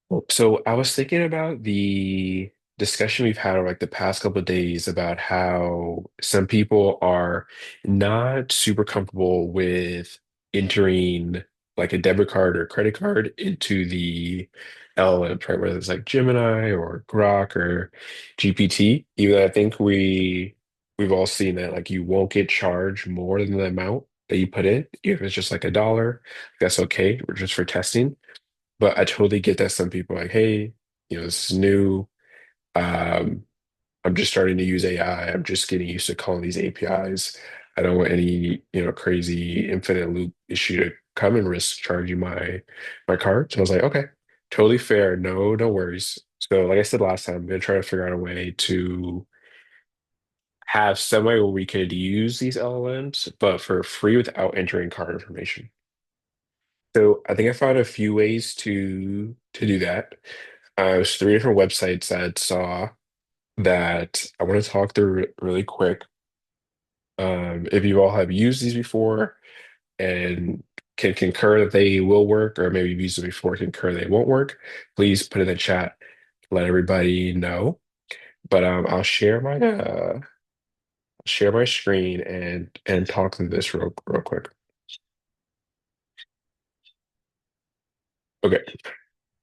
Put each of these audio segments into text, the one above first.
Well, so I was thinking about the discussion we've had over like the past couple of days about how some people are not super comfortable with entering like a debit card or credit card into the LLMs, right? Whether it's like Gemini or Grok or GPT. Even though I think we've all seen that like you won't get charged more than the amount that you put in. If it's just like $1, that's okay. We're just for testing. But I totally get that some people are like, hey, this is new. Um, I'm just starting to use AI. I'm just getting used to calling these APIs. I don't want any, crazy infinite loop issue to come and risk charging my card. So I was like, okay, totally fair. No worries. So like I said last time, I'm gonna try to figure out a way to have some way where we could use these LLMs, but for free without entering card information. So I think I found a few ways to do that. There's three different websites that I saw that I want to talk through really quick. If you all have used these before and can concur that they will work, or maybe you've used them before, concur they won't work, please put in the chat, let everybody know. But I'll share my screen and talk through this real quick. Okay,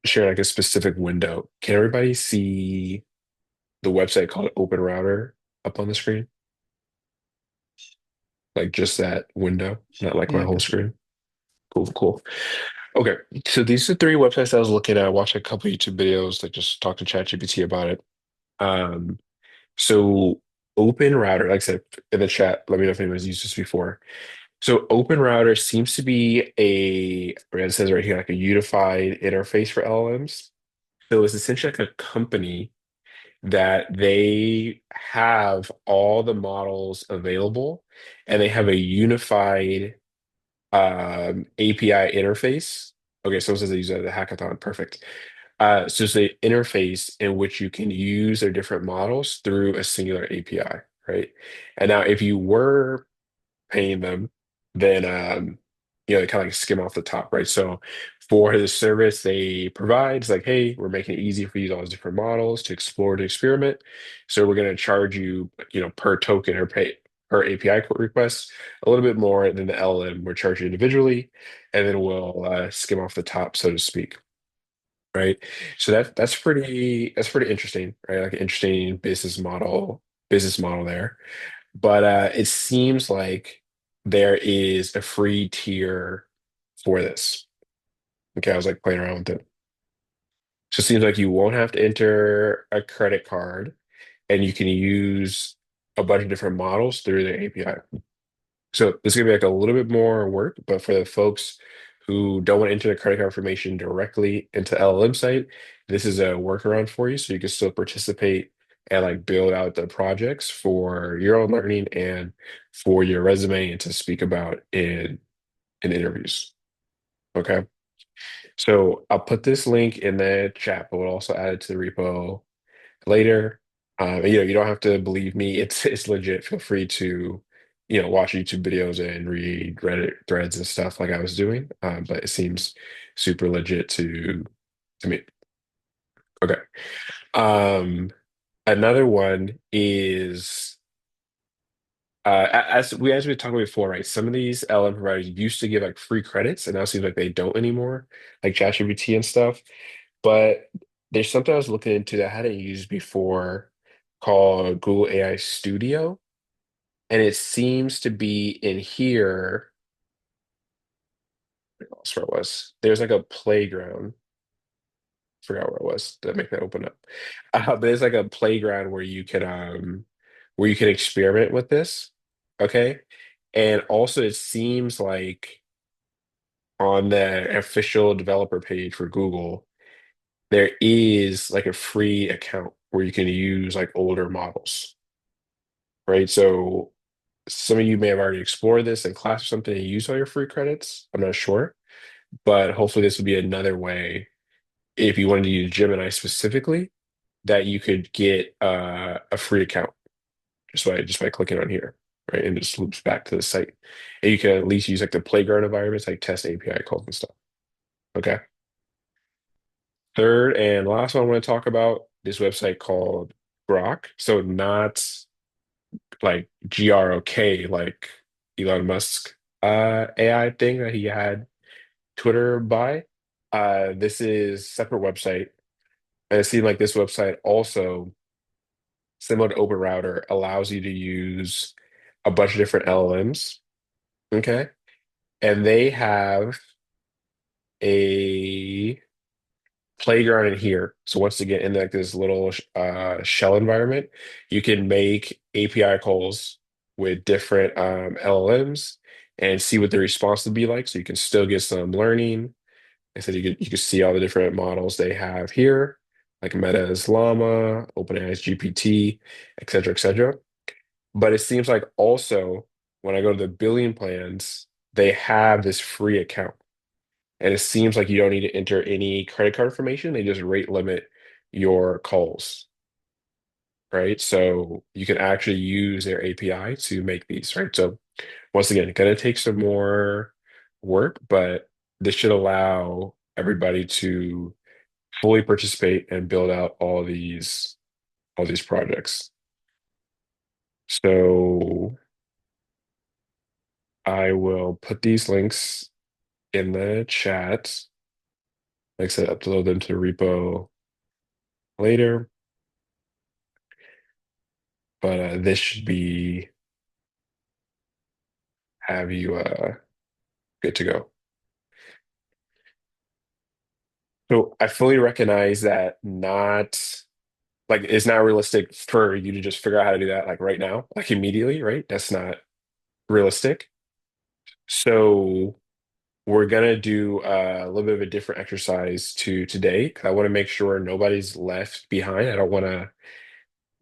share like a specific window. Can everybody see the website called Open Router up on the screen? Like just that window, not like my Yeah, I whole can see it. screen. Cool. Okay, so these are three websites I was looking at. I watched a couple YouTube videos, like just talk to ChatGPT about it. Um, so Open Router, like I said in the chat, let me know if anyone's used this before. So Open Router seems to be it says right here, like a unified interface for LLMs. So it's essentially like a company that they have all the models available and they have a unified API interface. Okay, so it says they use it at the hackathon. Perfect. So it's the interface in which you can use their different models through a singular API, right? And now, if you were paying them, then they kind of like skim off the top, right? So for the service they provide, it's like, hey, we're making it easy for you to use all these different models to explore, to experiment. So we're going to charge you, per token or pay per API request a little bit more than the LLM we're charging individually, and then we'll skim off the top, so to speak. Right. So that's pretty interesting, right? Like an interesting business model there. But it seems like there is a free tier for this. Okay, I was like playing around with it. So it seems like you won't have to enter a credit card and you can use a bunch of different models through the API. So this is gonna be like a little bit more work, but for the folks who don't want to enter the credit card information directly into LLM site, this is a workaround for you, so you can still participate and like build out the projects for your own learning and for your resume and to speak about in interviews. Okay, so I'll put this link in the chat, but we'll also add it to the repo later. You don't have to believe me. It's legit. Feel free to, watch YouTube videos and read Reddit threads and stuff like I was doing. But it seems super legit to me. Okay. Another one is as we were talking before, right? Some of these LM providers used to give like free credits, and now it seems like they don't anymore, like ChatGPT and stuff. But there's something I was looking into that I hadn't used before called Google AI Studio. And it seems to be in here. I lost where it was. There's like a playground. Forgot where it was. Did I make that open up? But there's like a playground where you can experiment with this. Okay. And also it seems like on the official developer page for Google, there is like a free account where you can use like older models, right? So some of you may have already explored this in class or something and used all your free credits. I'm not sure, but hopefully this would be another way if you wanted to use Gemini specifically that you could get a free account just by clicking on here, right? And it just loops back to the site. And you can at least use like the playground environments like test API calls and stuff. Okay. Third and last one I want to talk about this website called Grok. So not like Grok, like Elon Musk AI thing that he had Twitter by. This is separate website. And it seemed like this website also, similar to Open Router, allows you to use a bunch of different LLMs. Okay. And they have a playground in here. So once again, in like this little shell environment, you can make API calls with different LLMs and see what the response will be like. So you can still get some learning. I said you could see all the different models they have here, like Meta's Llama, OpenAI's GPT, et cetera, et cetera. But it seems like also when I go to the billing plans, they have this free account. And it seems like you don't need to enter any credit card information. They just rate limit your calls, right? So you can actually use their API to make these, right? So once again, gonna take some more work, but this should allow everybody to fully participate and build out all these projects. So I will put these links in the chat. Like I said, upload them to the repo later, but this should be have you good to go. So I fully recognize that not like it's not realistic for you to just figure out how to do that like right now, like immediately, right? That's not realistic. So we're gonna do a little bit of a different exercise to today because I want to make sure nobody's left behind. I don't want to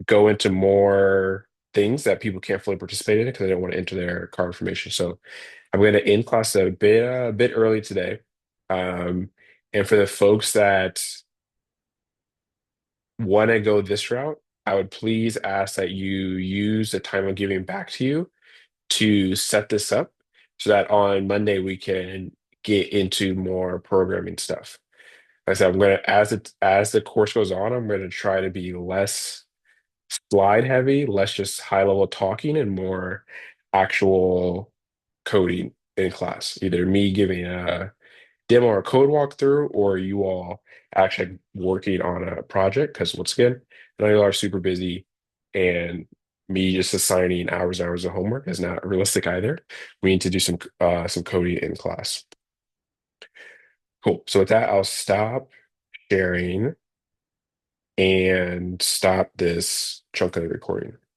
go into more things that people can't fully participate in because I don't want to enter their card information. So I'm going to end class a bit early today. Um, and for the folks that want to go this route, I would please ask that you use the time I'm giving back to you to set this up so that on Monday we can get into more programming stuff. Like I said, I'm gonna as the course goes on, I'm gonna try to be less slide heavy, less just high level talking and more actual coding in class. Either me giving a demo or code walkthrough, or you all actually working on a project. Because once again, I know you all are super busy, and me just assigning hours and hours of homework is not realistic either. We need to do some coding in class. Cool. So with that, I'll stop sharing and stop this chunk of the recording.